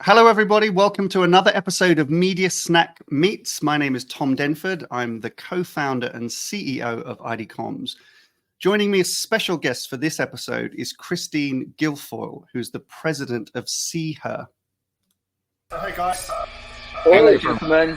Hello, everybody. Welcome to another episode of Media Snack Meets. My name is Tom Denford. I'm the co-founder and CEO of ID Comms. Joining me as special guest for this episode is Christine Guilfoyle, who's the president of SeeHer. Hey, guys. Hello, gentlemen.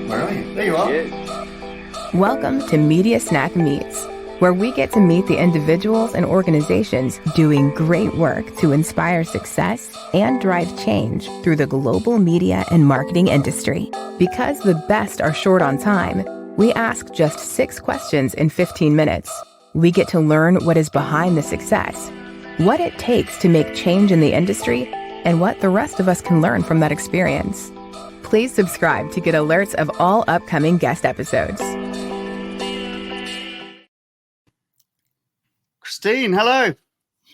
Where are you? There you are. Yeah. Welcome to Media Snack Meets, where we get to meet the individuals and organizations doing great work to inspire success and drive change through the global media and marketing industry. Because the best are short on time, we ask just 6 questions in 15 minutes. We get to learn what is behind the success, what it takes to make change in the industry, and what the rest of us can learn from that experience. Please subscribe to get alerts of all upcoming guest episodes. Christine, hello.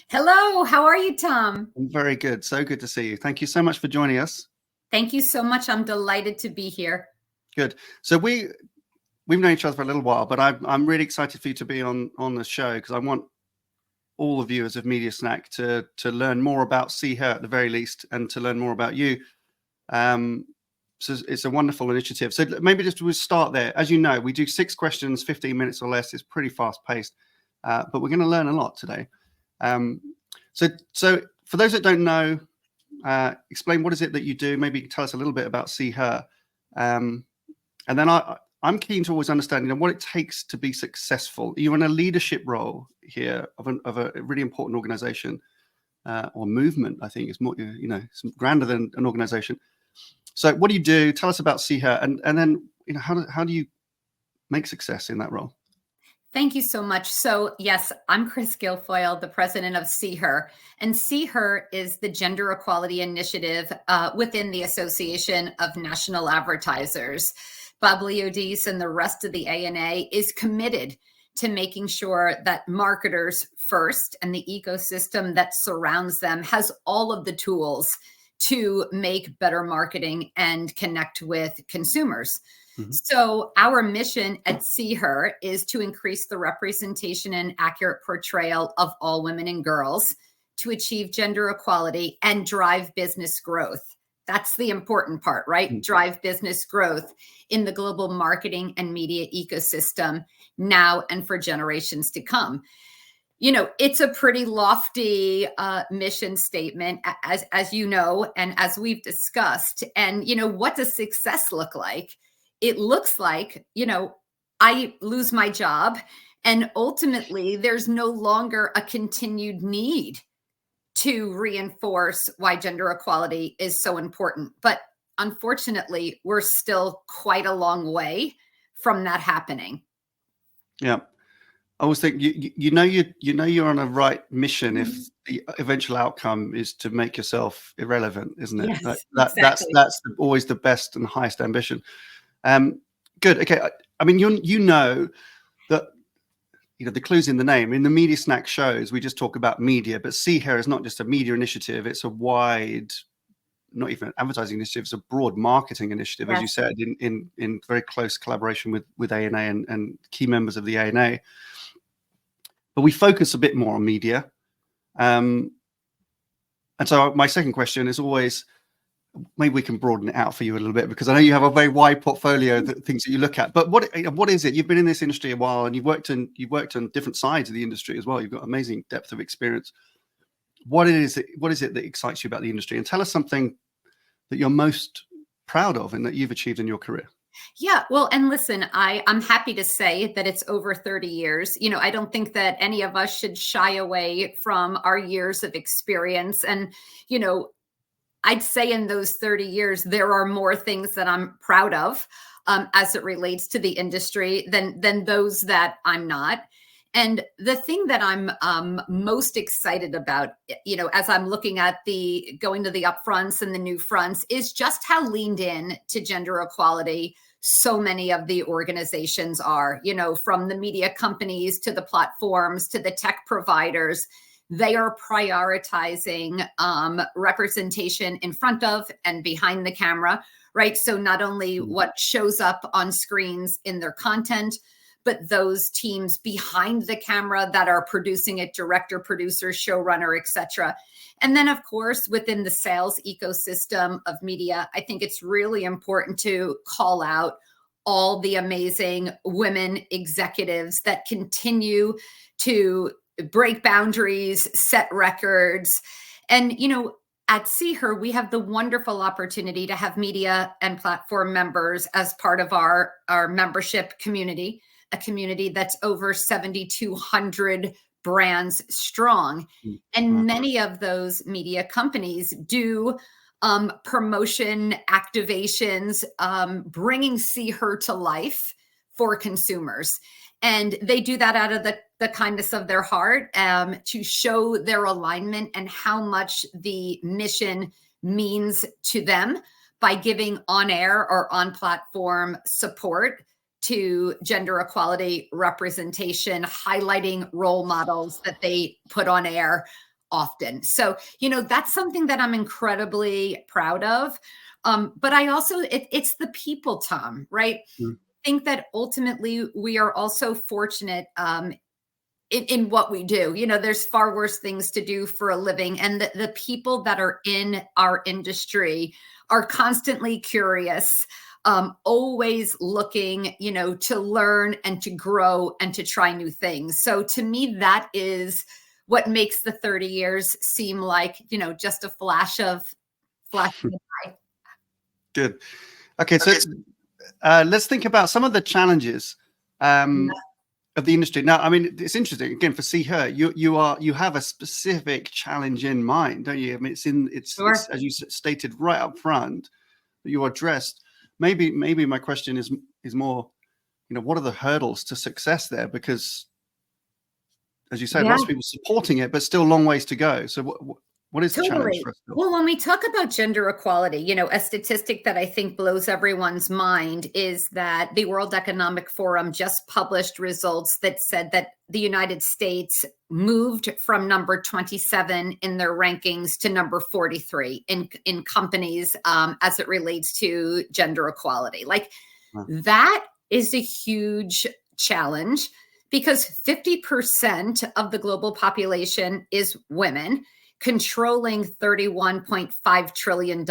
Hello, how are you, Tom? I'm very good. So good to see you. Thank you so much for joining us. Thank you so much. I'm delighted to be here. Good. So we've known each other for a little while, but I'm really excited for you to be on the show because I want all the viewers of Media Snack to learn more about SeeHer at the very least, and to learn more about you. So it's a wonderful initiative. So maybe just we'll start there. As you know, we do 6 questions, 15 minutes or less. It's pretty fast paced, but we're going to learn a lot today. So for those that don't know, explain what is it that you do. Maybe tell us a little bit about SeeHer, and then I'm keen to always understand, what it takes to be successful. You're in a leadership role here of a really important organization or movement. I think it's more, it's grander than an organization. So what do you do? Tell us about SeeHer, and then how do you make success in that role? Thank you so much. So yes, I'm Chris Guilfoyle, the president of SeeHer, and SeeHer is the gender equality initiative within the Association of National Advertisers. Bob Leodis and the rest of the ANA is committed to making sure that marketers first and the ecosystem that surrounds them has all of the tools to make better marketing and connect with consumers. Mm-hmm. So our mission at SeeHer is to increase the representation and accurate portrayal of all women and girls, to achieve gender equality and drive business growth. That's the important part, right? Mm-hmm. Drive business growth in the global marketing and media ecosystem now and for generations to come. It's a pretty lofty mission statement, as you know, and as we've discussed. And, what does success look like? It looks like, I lose my job, and ultimately there's no longer a continued need to reinforce why gender equality is so important. But unfortunately, we're still quite a long way from that happening. Yeah. I always think you're on a right mission if the eventual outcome is to make yourself irrelevant, isn't it? Yes, exactly. That's always the best and highest ambition. Good. Okay. I mean, you know that the clue's in the name. In the Media Snack shows, we just talk about media, but SeeHer is not just a media initiative. It's a wide, not even an advertising initiative. It's a broad marketing initiative, yes, as you said, in very close collaboration with ANA and key members of the ANA. But we focus a bit more on media. And so my second question is always, maybe we can broaden it out for you a little bit, because I know you have a very wide portfolio of things that you look at. But what is it? You've been in this industry a while, and you've worked on different sides of the industry as well. You've got amazing depth of experience. What is it that excites you about the industry? And tell us something that you're most proud of and that you've achieved in your career. Yeah, well, and listen, I'm happy to say that it's over 30 years. I don't think that any of us should shy away from our years of experience. And, I'd say in those 30 years, there are more things that I'm proud of as it relates to the industry than those that I'm not. And the thing that I'm most excited about, as I'm looking at going to the upfronts and the new fronts, is just how leaned in to gender equality so many of the organizations are, from the media companies to the platforms to the tech providers. They are prioritizing representation in front of and behind the camera, right? So not only what shows up on screens in their content, but those teams behind the camera that are producing it, director, producer, showrunner, etc. And then, of course, within the sales ecosystem of media, I think it's really important to call out all the amazing women executives that continue to break boundaries, set records. And, at SeeHer, we have the wonderful opportunity to have media and platform members as part of our membership community, a community that's over 7,200 brands strong. And many of those media companies do promotion activations, bringing SeeHer to life for consumers. And they do that out of the kindness of their heart, to show their alignment and how much the mission means to them by giving on-air or on-platform support to gender equality representation, highlighting role models that they put on air often. So, that's something that I'm incredibly proud of. But I also, it's the people, Tom, right? I think that ultimately we are also fortunate in what we do. There's far worse things to do for a living. And the people that are in our industry are constantly curious, always looking, to learn and to grow and to try new things. So to me, that is what makes the 30 years seem like, just a flash in the eye. Good. Okay, so let's think about some of the challenges of the industry. Now, I mean, it's interesting. Again, for SeeHer, you have a specific challenge in mind, don't you? I mean, it's as you stated right up front that you addressed. Maybe my question is more, what are the hurdles to success there? Because, as you said, lots of people supporting it, but still long ways to go. So what is the challenge for us? Well, when we talk about gender equality, a statistic that I think blows everyone's mind is that the World Economic Forum just published results that said that the United States moved from number 27 in their rankings to number 43 in companies as it relates to gender equality. That is a huge challenge because 50% of the global population is women, controlling $31.5 trillion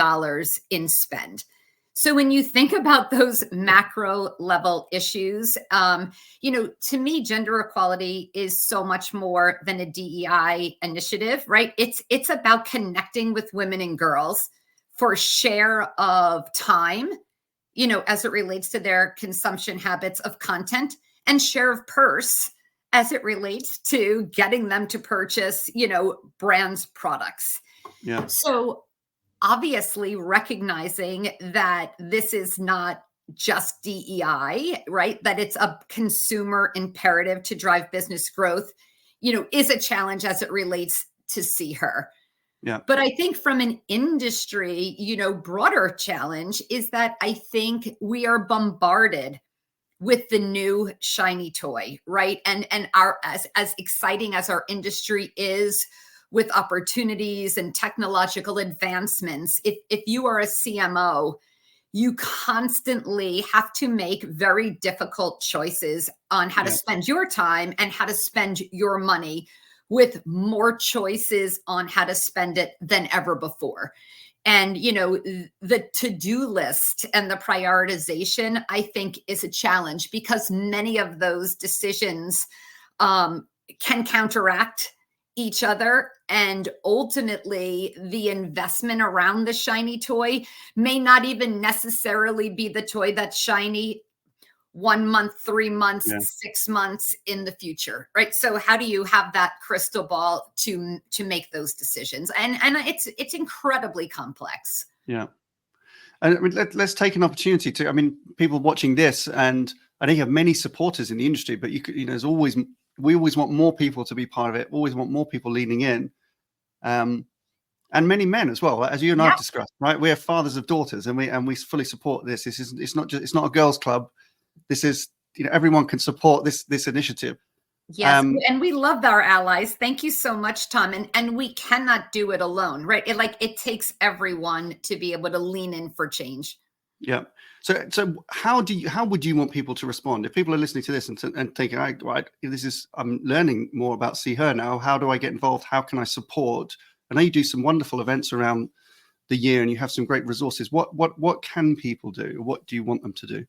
in spend. So when you think about those macro level issues, to me, gender equality is so much more than a DEI initiative, right? It's about connecting with women and girls for share of time, as it relates to their consumption habits of content, and share of purse as it relates to getting them to purchase, brands' products. Yeah. So obviously recognizing that this is not just DEI, right? That it's a consumer imperative to drive business growth, is a challenge as it relates to SeeHer. Yeah. But I think from an industry, broader challenge is that I think we are bombarded with the new shiny toy, right? And our as exciting as our industry is with opportunities and technological advancements, if you are a CMO, you constantly have to make very difficult choices on how to spend your time and how to spend your money, with more choices on how to spend it than ever before. And, the to-do list and the prioritization, I think, is a challenge because many of those decisions can counteract each other. And ultimately, the investment around the shiny toy may not even necessarily be the toy that's shiny 1 month, 3 months, 6 months in the future, right? So how do you have that crystal ball to make those decisions? And it's incredibly complex. Yeah. And I mean, let's take an opportunity to, people watching this, and I think you have many supporters in the industry, but there's always, we always want more people to be part of it, always want more people leaning in. And many men as well, as you and I've discussed, right? We are fathers of daughters, and we fully support this. It's not a girls' club. This is, everyone can support this initiative. Yes, and we love our allies. Thank you so much, Tom. And we cannot do it alone, right? It takes everyone to be able to lean in for change. Yeah. So how would you want people to respond if people are listening to this and thinking, I'm learning more about SeeHer now. How do I get involved? How can I support? I know you do some wonderful events around the year and you have some great resources. What can people do? What do you want them to do?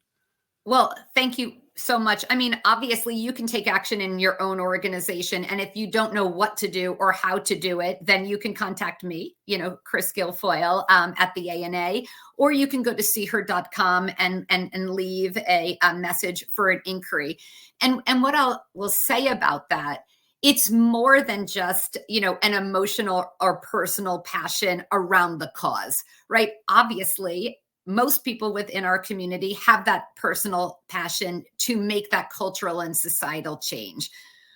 Well, thank you so much. I mean, obviously, you can take action in your own organization. And if you don't know what to do or how to do it, then you can contact me, Chris Guilfoyle at the ANA, or you can go to SeeHer.com and leave a message for an inquiry. And what will say about that, it's more than just, an emotional or personal passion around the cause, right? Obviously, most people within our community have that personal passion to make that cultural and societal change.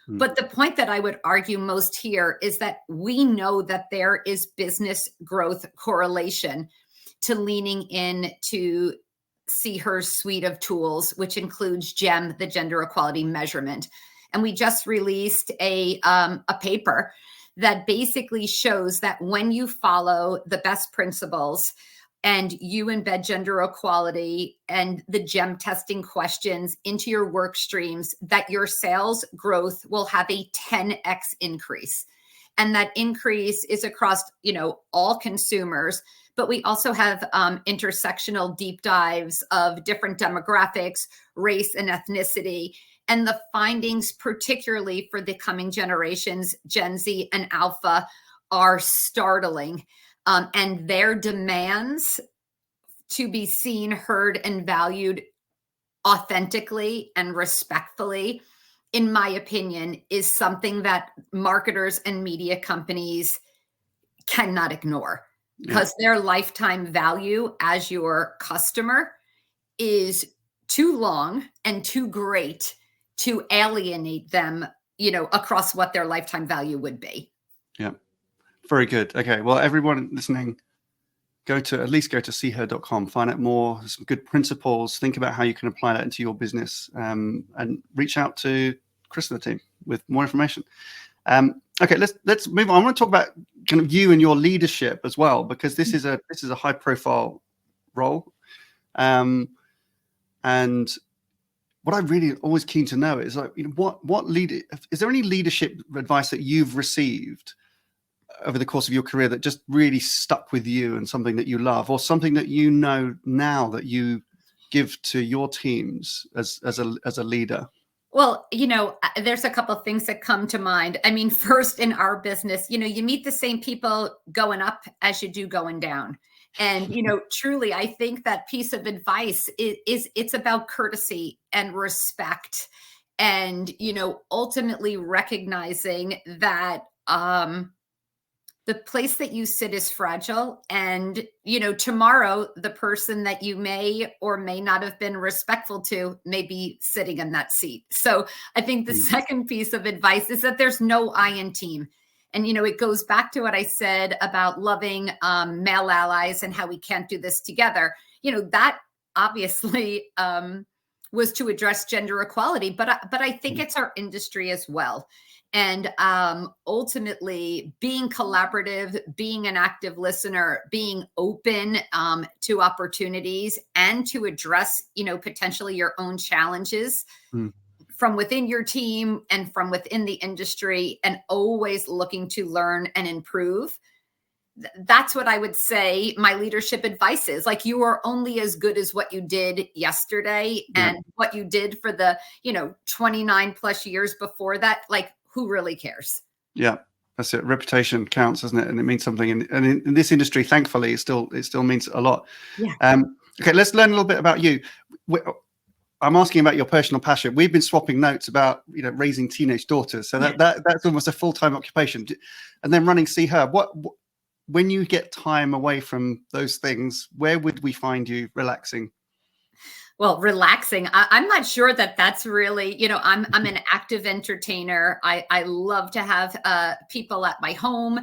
But the point that I would argue most here is that we know that there is business growth correlation to leaning into SeeHer's suite of tools, which includes GEM, the gender equality measurement. And we just released a paper that basically shows that when you follow the best principles and you embed gender equality and the GEM testing questions into your work streams, that your sales growth will have a 10x increase. And that increase is across, all consumers. But we also have intersectional deep dives of different demographics, race and ethnicity. And the findings, particularly for the coming generations, Gen Z and Alpha, are startling. And their demands to be seen, heard, and valued authentically and respectfully, in my opinion, is something that marketers and media companies cannot ignore, because their lifetime value as your customer is too long and too great to alienate them, across what their lifetime value would be. Yeah. Very good. Okay. Well, everyone listening, at least go to SeeHer.com, find out more, some good principles, think about how you can apply that into your business, and reach out to Chris and the team with more information. Okay, let's move on. I want to talk about kind of you and your leadership as well, because this is a high profile role. And what I'm really always keen to know is is there any leadership advice that you've received over the course of your career that just really stuck with you and something that you love, or something that now that you give to your teams as a leader? Well, there's a couple of things that come to mind. I mean, first, in our business, you meet the same people going up as you do going down. And, truly, I think that piece of advice it's about courtesy and respect, and, ultimately recognizing that the place that you sit is fragile. And, tomorrow, the person that you may or may not have been respectful to may be sitting in that seat. So I think the second piece of advice is that there's no I in team. And, it goes back to what I said about loving male allies and how we can't do this together. That obviously was to address gender equality, but I think it's our industry as well. And ultimately, being collaborative, being an active listener, being open to opportunities, and to address, potentially your own challenges from within your team and from within the industry, and always looking to learn and improve. That's what I would say my leadership advice is. Like, you are only as good as what you did yesterday and what you did for the, 29 plus years before that. Like, who really cares? Yeah, that's it. Reputation counts, doesn't it? And it means something. And in this industry, thankfully, it still means a lot. Yeah. Okay, let's learn a little bit about you. I'm asking about your personal passion. We've been swapping notes about raising teenage daughters, so that's almost a full-time occupation. And then running SeeHer. When you get time away from those things, where would we find you relaxing? Well, relaxing. I'm not sure that that's really, I'm an active entertainer. I love to have people at my home,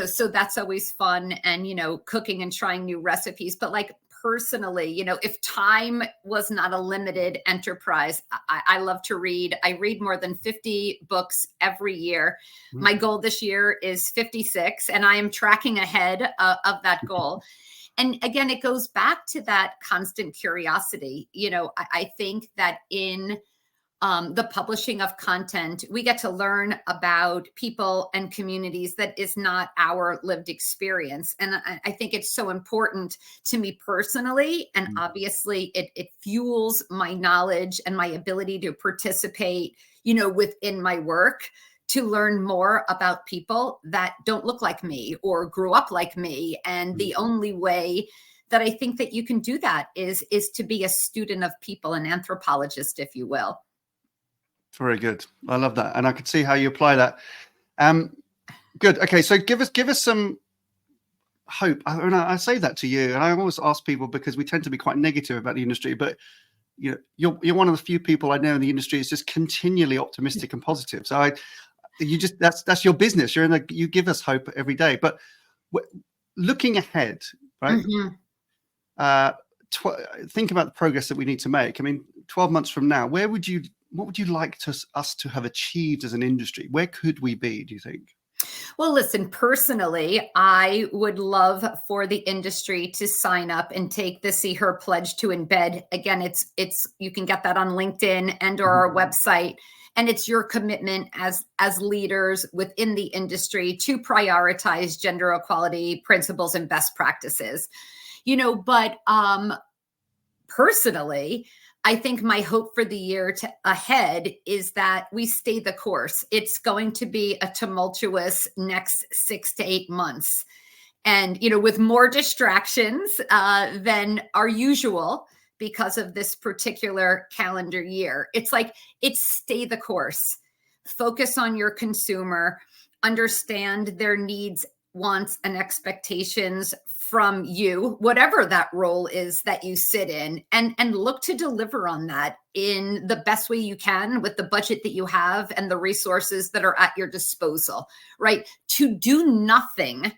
so that's always fun, and, cooking and trying new recipes. But like, personally, if time was not a limited enterprise, I love to read. I read more than 50 books every year. My goal this year is 56, and I am tracking ahead of that goal. And again, it goes back to that constant curiosity. I think that in the publishing of content, we get to learn about people and communities that is not our lived experience. And I think it's so important to me personally. And obviously it fuels my knowledge and my ability to participate, within my work, to learn more about people that don't look like me or grew up like me. And the only way that I think that you can do that is to be a student of people, an anthropologist, if you will. Very good. I love that. And I could see how you apply that. Good. Okay. So give us some hope. I say that to you, and I always ask people because we tend to be quite negative about the industry, but you're one of the few people I know in the industry is just continually optimistic and positive. So that's your business. You give us hope every day, but looking ahead, right? Think about the progress that we need to make. I mean, 12 months from now, what would you like us to have achieved as an industry? Where could we be, do you think? Well, listen, personally, I would love for the industry to sign up and take the SeeHer pledge to embed. Again, it's you can get that on LinkedIn and or our website. And it's your commitment as leaders within the industry to prioritize gender equality principles and best practices. But personally, I think my hope for the year ahead is that we stay the course. It's going to be a tumultuous next 6 to 8 months. And, with more distractions than our usual because of this particular calendar year. It's stay the course. Focus on your consumer, understand their needs, wants, and expectations from you, whatever that role is that you sit in, and look to deliver on that in the best way you can with the budget that you have and the resources that are at your disposal, right? To do nothing,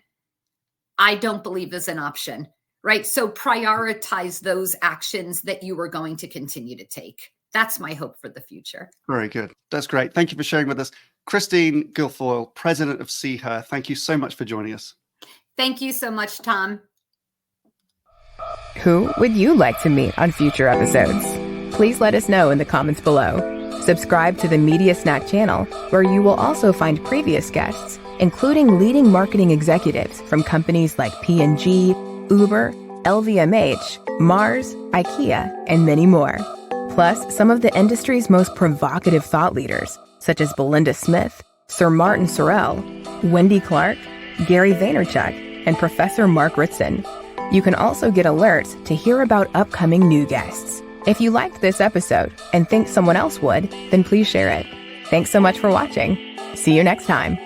I don't believe is an option, right? So prioritize those actions that you are going to continue to take. That's my hope for the future. Very good. That's great. Thank you for sharing with us. Christine Guilfoyle, President of SeeHer. Thank you so much for joining us. Thank you so much, Tom. Who would you like to meet on future episodes? Please let us know in the comments below. Subscribe to the Media Snack channel, where you will also find previous guests, including leading marketing executives from companies like P&G, Uber, LVMH, Mars, IKEA, and many more. Plus, some of the industry's most provocative thought leaders, such as Belinda Smith, Sir Martin Sorrell, Wendy Clark, Gary Vaynerchuk, and Professor Mark Ritson. You can also get alerts to hear about upcoming new guests. If you liked this episode and think someone else would, then please share it. Thanks so much for watching. See you next time.